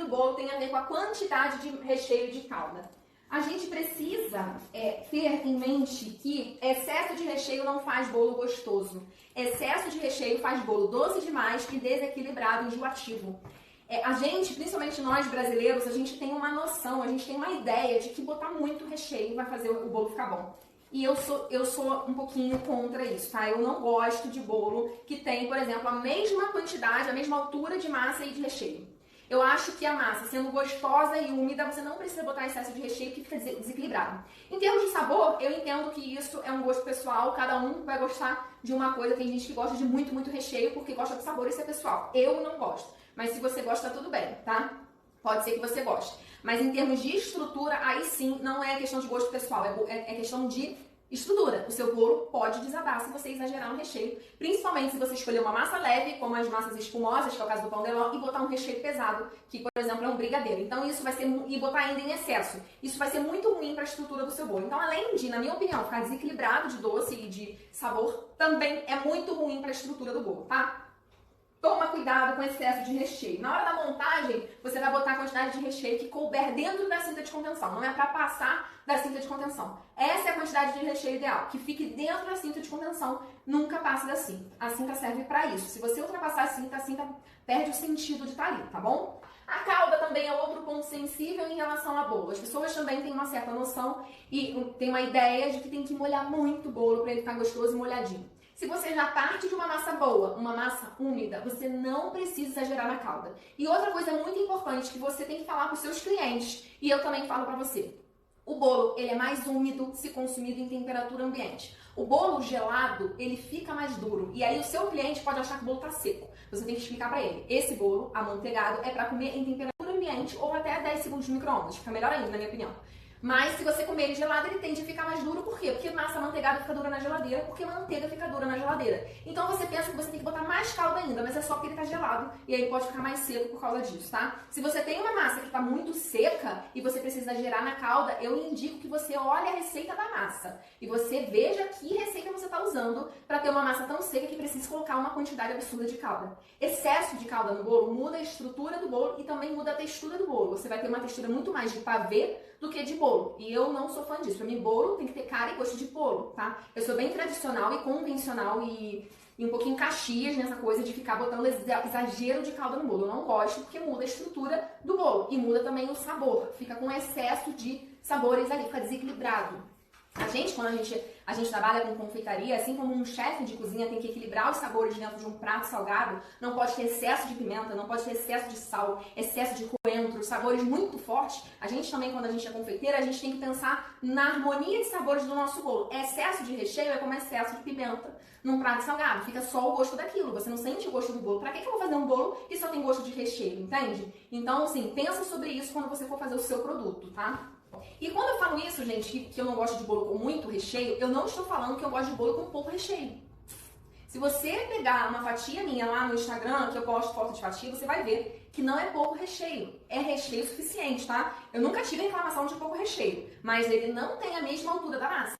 do bolo tem a ver com a quantidade de recheio de calda. A gente precisa ter em mente que excesso de recheio não faz bolo gostoso. Excesso de recheio faz bolo doce demais e desequilibrado, enjoativo. A gente, principalmente nós brasileiros, a gente tem uma noção, a gente tem uma ideia de que botar muito recheio vai fazer o bolo ficar bom. E eu sou um pouquinho contra isso, tá? Eu não gosto de bolo que tem, por exemplo, a mesma quantidade, a mesma altura de massa e de recheio. Eu acho que a massa, sendo gostosa e úmida, você não precisa botar excesso de recheio que fica desequilibrado. Em termos de sabor, eu entendo que isso é um gosto pessoal, cada um vai gostar de uma coisa. Tem gente que gosta de muito recheio porque gosta de sabor, isso é pessoal. Eu não gosto, mas se você gosta, tudo bem, tá? Pode ser que você goste. Mas em termos de estrutura, aí sim, não é questão de gosto pessoal, é questão de estrutura. O seu bolo pode desabar se você exagerar no recheio, principalmente se você escolher uma massa leve, como as massas espumosas, que é o caso do pão de ló, e botar um recheio pesado, que por exemplo é um brigadeiro. Então isso vai ser, e botar ainda em excesso, isso vai ser muito ruim para a estrutura do seu bolo. Então além de, na minha opinião, ficar desequilibrado de doce e de sabor, também é muito ruim para a estrutura do bolo, tá? Toma cuidado com excesso de recheio. Na hora da montagem, você vai botar a quantidade de recheio que couber dentro da cinta de contenção. Não é para passar da cinta de contenção. Essa é a quantidade de recheio ideal, que fique dentro da cinta de contenção, nunca passe da cinta. A cinta serve para isso. Se você ultrapassar a cinta perde o sentido de estar ali, tá bom? A calda também é outro ponto sensível em relação ao bolo. As pessoas também têm uma certa noção e têm uma ideia de que tem que molhar muito o bolo para ele ficar gostoso e molhadinho. Se você já parte de uma massa boa, uma massa úmida, você não precisa exagerar na calda. E outra coisa muito importante que você tem que falar para os seus clientes, e eu também falo para você. O bolo, ele é mais úmido se consumido em temperatura ambiente. O bolo gelado, ele fica mais duro. E aí o seu cliente pode achar que o bolo está seco. Você tem que explicar para ele. Esse bolo, amanteigado, é para comer em temperatura ambiente ou até 10 segundos no micro-ondas. Fica melhor ainda, na minha opinião. Mas se você comer ele gelado, ele tende a ficar mais duro. Por quê? Porque massa amanteigada fica dura na geladeira, porque manteiga fica dura na geladeira. Então você pensa que você tem que botar mais calda ainda, mas é só porque ele está gelado e aí ele pode ficar mais seco por causa disso, tá? Se você tem uma massa que está muito seca e você precisa exagerar na calda, eu indico que você olhe a receita da massa e você veja que receita você está usando para ter uma massa tão seca que precisa colocar uma quantidade absurda de calda. Excesso de calda no bolo muda a estrutura do bolo e também muda a textura do bolo. Você vai ter uma textura muito mais de pavê do que de bolo. E eu não sou fã disso. Pra mim, bolo tem que ter cara e gosto de bolo, tá? Eu sou bem tradicional e convencional e um pouquinho Caxias nessa coisa de ficar botando exagero de calda no bolo. Eu não gosto porque muda a estrutura do bolo e muda também o sabor. Fica com excesso de sabores ali, fica desequilibrado. A gente, quando a gente trabalha com confeitaria, assim como um chefe de cozinha tem que equilibrar os sabores dentro de um prato salgado, não pode ter excesso de pimenta, não pode ter excesso de sal, excesso de coentro, sabores muito fortes. A gente também, quando a gente é confeiteira, a gente tem que pensar na harmonia de sabores do nosso bolo. Excesso de recheio é como excesso de pimenta num prato salgado. Fica só o gosto daquilo, você não sente o gosto do bolo. Pra que eu vou fazer um bolo e só tem gosto de recheio, entende? Então, assim, pensa sobre isso quando você for fazer o seu produto, tá? E quando eu falo isso, gente, que eu não gosto de bolo com muito recheio, eu não estou falando que eu gosto de bolo com pouco recheio. Se você pegar uma fatia minha lá no Instagram, que eu posto foto de fatia, você vai ver que não é pouco recheio. É recheio suficiente, tá? Eu nunca tive reclamação de pouco recheio, mas ele não tem a mesma altura da massa.